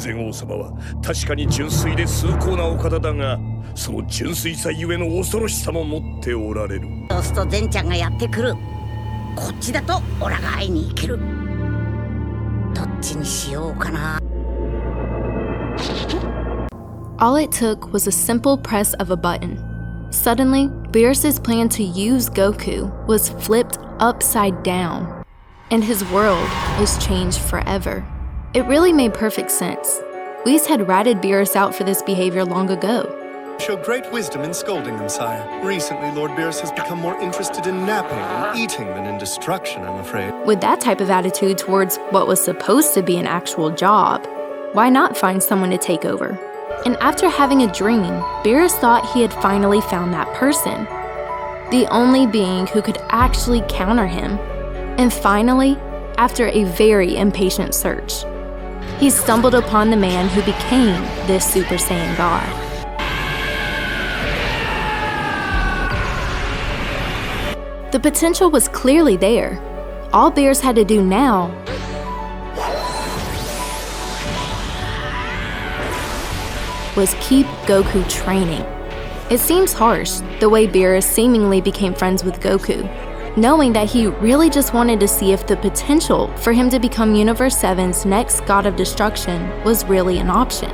前王様は確かに純粋で崇高なお方だが、その純粋さゆえの恐ろしさも持っておられる。そうすると善ちゃんがやってくる。こっちだとオラが会いに行ける。どっちにしようかな。All it took was a simple press of a button. Suddenly, Beerus's plan to use Goku was flipped upside down, and his world was changed forever. It really made perfect sense. Whis had ratted Beerus out for this behavior long ago. Show great wisdom in scolding them, sire. Recently, Lord Beerus has become more interested in napping and eating than in destruction, I'm afraid. With that type of attitude towards what was supposed to be an actual job, why not find someone to take over? And after having a dream, Beerus thought he had finally found that person, the only being who could actually counter him. And finally, after a very impatient search, he stumbled upon the man who became this Super Saiyan God. The potential was clearly there. All Beerus had to do now was keep Goku training. It seems harsh, the way Beerus seemingly became friends with Goku, knowing that he really just wanted to see if the potential for him to become Universe 7's next God of Destruction was really an option.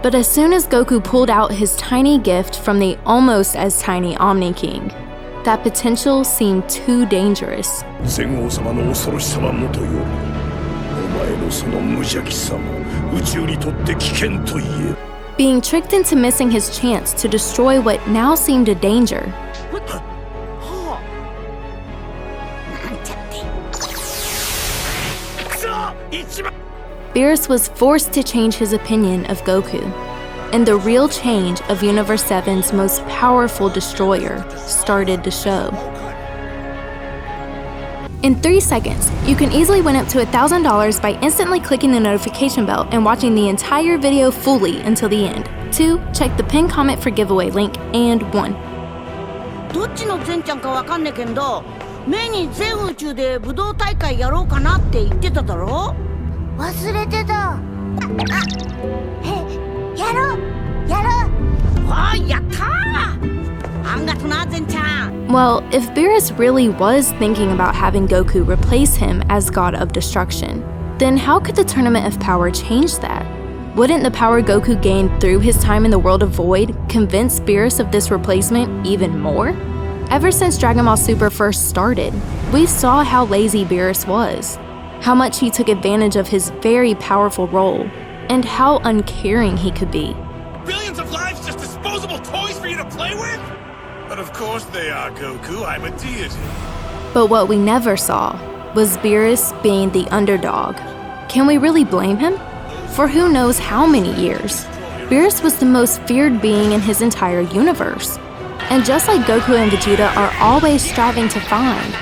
But as soon as Goku pulled out his tiny gift from the almost as tiny Omni King, that potential seemed too dangerous. 前王様の恐ろしさはもとより、お前のその無邪気さも宇宙にとって危険と言える。Being tricked into missing his chance to destroy what now seemed a danger. Beerus was forced to change his opinion of Goku, and the real change of Universe 7's most powerful destroyer started to show. In 3 seconds, you can easily win up to $1,000 by instantly clicking the notification bell and watching the entire video fully until the end. 2. Check the pinned comment for giveaway link, and 1. どっちの善ちゃんかわかんねえけど、メイに全宇宙で武道大会やろうかなって言ってただろ。忘れてた。やろうやろう。わあ、やったー。あんがとな、善ちゃん。Well, if Beerus really was thinking about having Goku replace him as God of Destruction, then how could the Tournament of Power change that? Wouldn't the power Goku gained through his time in the World of Void convince Beerus of this replacement even more? Ever since Dragon Ball Super first started, we saw how lazy Beerus was, how much he took advantage of his very powerful role, and how uncaring he could be. Billions of lives, just disposable toys for you to play with? But of course they are, Goku. I'm a deity. But what we never saw was Beerus being the underdog. Can we really blame him? For who knows how many years, Beerus was the most feared being in his entire universe. And just like Goku and Vegeta are always striving to find,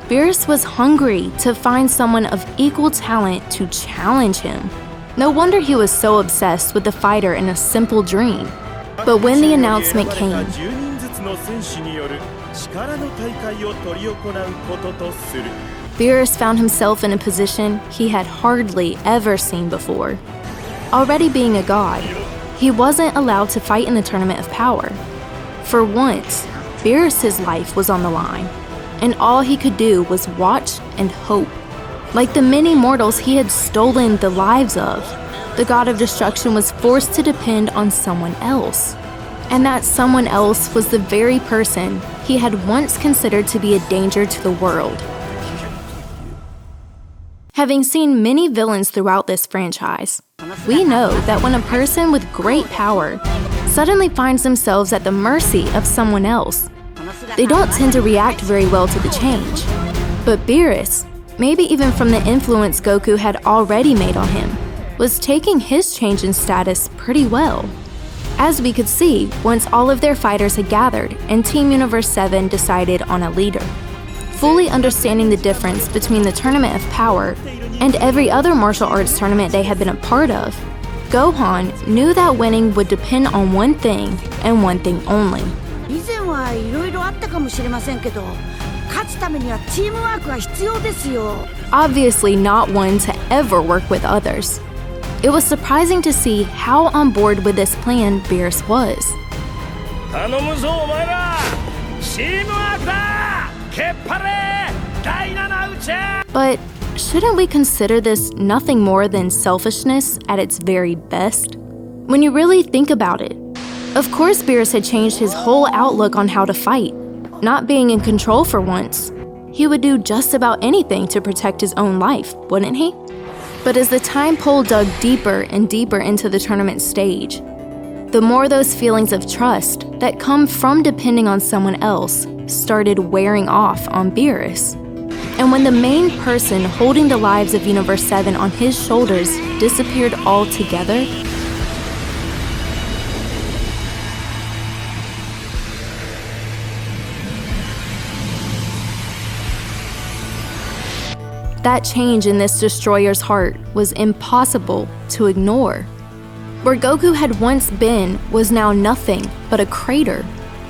Beerus was hungry to find someone of equal talent to challenge him. No wonder he was so obsessed with the fighter in a simple dream. But when the announcement came, Beerus found himself in a position he had hardly ever seen before. Already being a god, he wasn't allowed to fight in the Tournament of Power. For once, Beerus's life was on the line, and all he could do was watch and hope. Like the many mortals he had stolen the lives of, the God of Destruction was forced to depend on someone else. And that someone else was the very person he had once considered to be a danger to the world. Having seen many villains throughout this franchise, we know that when a person with great power suddenly finds themselves at the mercy of someone else, they don't tend to react very well to the change. But Beerus, maybe even from the influence Goku had already made on him, was taking his change in status pretty well. As we could see, once all of their fighters had gathered and Team Universe 7 decided on a leader. Fully understanding the difference between the Tournament of Power and every other martial arts tournament they had been a part of, Gohan knew that winning would depend on one thing and one thing only. 以前はいろいろあったかもしれませんけど、勝つためにはチームワークが必要ですよ。 Obviously not one to ever work with others. It was surprising to see how on board with this plan Beerus was. 頼むぞお前らチームワークだけっぱれ第7打ち But shouldn't we consider this nothing more than selfishness at its very best? When you really think about it, of course Beerus had changed his whole outlook on how to fight. Not being in control for once, he would do just about anything to protect his own life, wouldn't he? But as the time pole dug deeper and deeper into the tournament stage, the more those feelings of trust that come from depending on someone else started wearing off on Beerus. And when the main person holding the lives of Universe 7 on his shoulders disappeared altogether, that change in this destroyer's heart was impossible to ignore. Where Goku had once been was now nothing but a crater.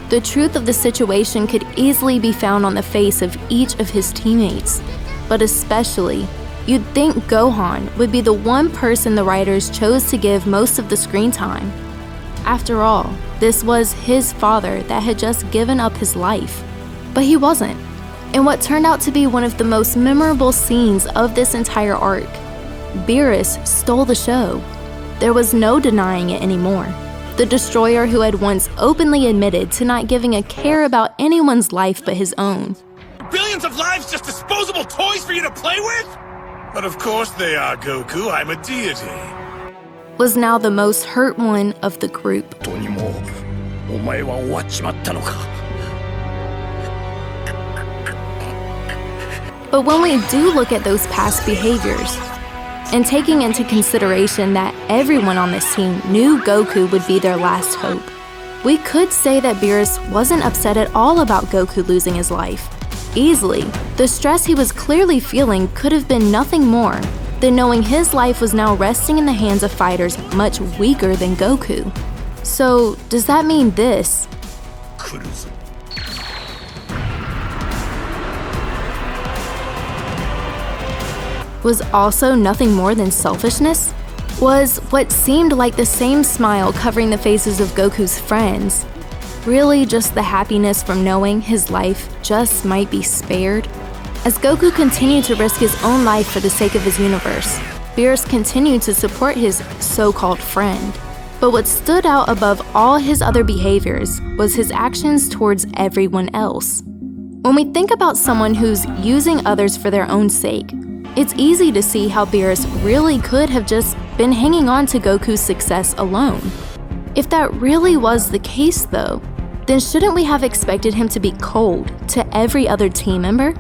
The truth of the situation could easily be found on the face of each of his teammates. But especially, you'd think Gohan would be the one person the writers chose to give most of the screen time. After all, this was his father that had just given up his life. But he wasn't. In what turned out to be one of the most memorable scenes of this entire arc, Beerus stole the show. There was no denying it anymore. The destroyer who had once openly admitted to not giving a care about anyone's life but his own. Billions of lives just disposable toys for you to play with? But of course they are, Goku. I'm a deity. Was now the most hurt one of the group. 本当にもうお前は終わっちまったのか But when we do look at those past behaviors, and taking into consideration that everyone on this team knew Goku would be their last hope, we could say that Beerus wasn't upset at all about Goku losing his life. Easily, the stress he was clearly feeling could have been nothing more than knowing his life was now resting in the hands of fighters much weaker than Goku. So, does that mean this? 来るぞ Was also nothing more than selfishness? Was what seemed like the same smile covering the faces of Goku's friends really just the happiness from knowing his life just might be spared? As Goku continued to risk his own life for the sake of his universe, Beerus continued to support his so-called friend. But what stood out above all his other behaviors was his actions towards everyone else. When we think about someone who's using others for their own sake, it's easy to see how Beerus really could have just been hanging on to Goku's success alone. If that really was the case though, then shouldn't we have expected him to be cold to every other team member?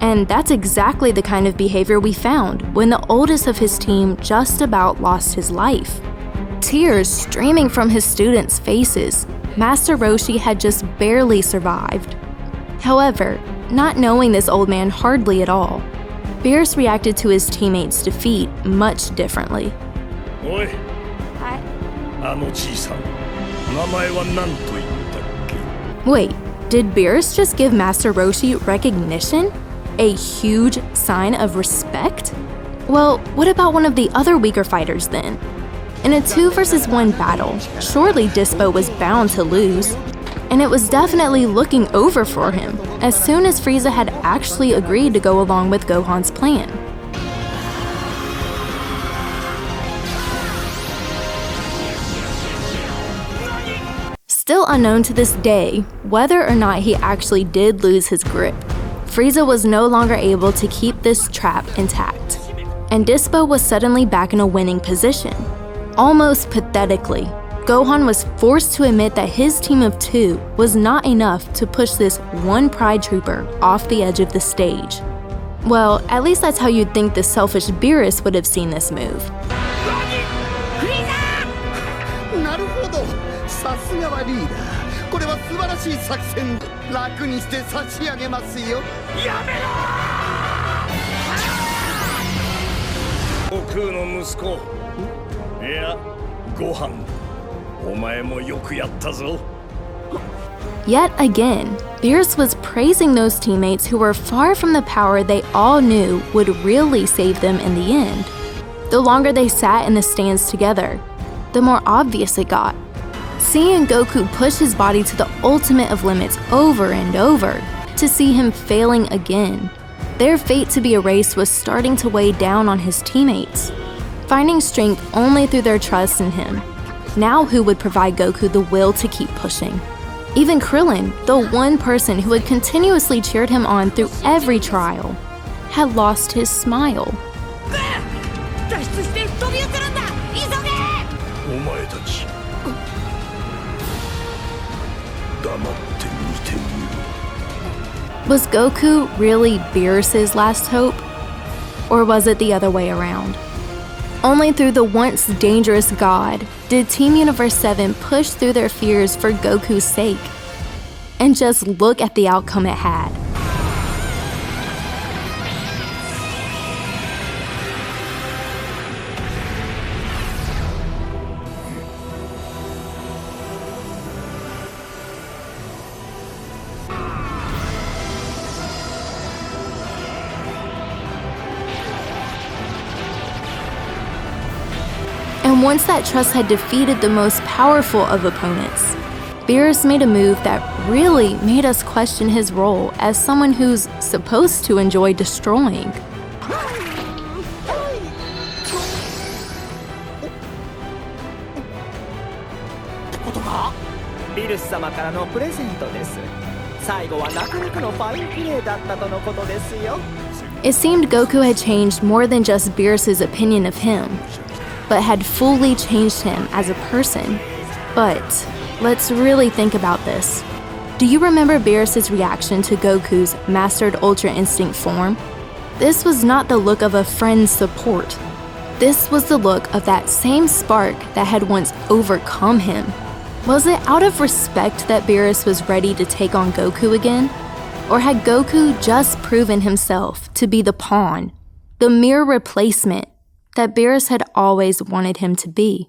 And that's exactly the kind of behavior we found when the oldest of his team just about lost his life. Tears streaming from his students' faces, Master Roshi had just barely survived. However, not knowing this old man hardly at all, Beerus reacted to his teammates' defeat much differently. おいあのじいさん名前は何と言ったっけ Wait, did Beerus just give Master Roshi recognition? A huge sign of respect? Well, what about one of the other weaker fighters then? In a 2 versus 1 battle, surely Dispo was bound to lose. And it was definitely looking over for him as soon as Frieza had actually agreed to go along with Gohan's plan. Still unknown to this day whether or not he actually did lose his grip, Frieza was no longer able to keep this trap intact, and Dispo was suddenly back in a winning position. Almost pathetically, Gohan was forced to admit that his team of 2 was not enough to push this one Pride Trooper off the edge of the stage. Well, at least that's how you'd think the selfish Beerus would have seen this move. なるほどさすがはリーダーこれは素晴らしい作戦楽にして差し上げますよやめろ悟空の息子いやご飯お前もよくやったぞ Yet again, Beerus was praising those teammates who were far from the power they all knew would really save them in the end. The longer they sat in the stands together, the more obvious it got. Seeing Goku push his body to the ultimate of limits over and over, to see him failing again, their fate to be erased was starting to weigh down on his teammates. Finding strength only through their trust in him, now who would provide Goku the will to keep pushing? Even Krillin, the one person who had continuously cheered him on through every trial, had lost his smile. 脱出して飛び移るんだ急げお前たち黙って見ている Was Goku really Beerus's last hope? Or was it the other way around? Only through the once dangerous god did Team Universe 7 push through their fears for Goku's sake. And just look at the outcome it had. And once that trust had defeated the most powerful of opponents, Beerus made a move that really made us question his role as someone who's supposed to enjoy destroying. ビルス様からのプレゼントです。最後はなかなかのファインプレーだったとのことですよ。It seemed Goku had changed more than just Beerus's opinion of him, but had fully changed him as a person. But let's really think about this. Do you remember Beerus's reaction to Goku's mastered Ultra Instinct form? This was not the look of a friend's support. This was the look of that same spark that had once overcome him. Was it out of respect that Beerus was ready to take on Goku again? Or had Goku just proven himself to be the pawn, the mere replacement that Beerus had always wanted him to be?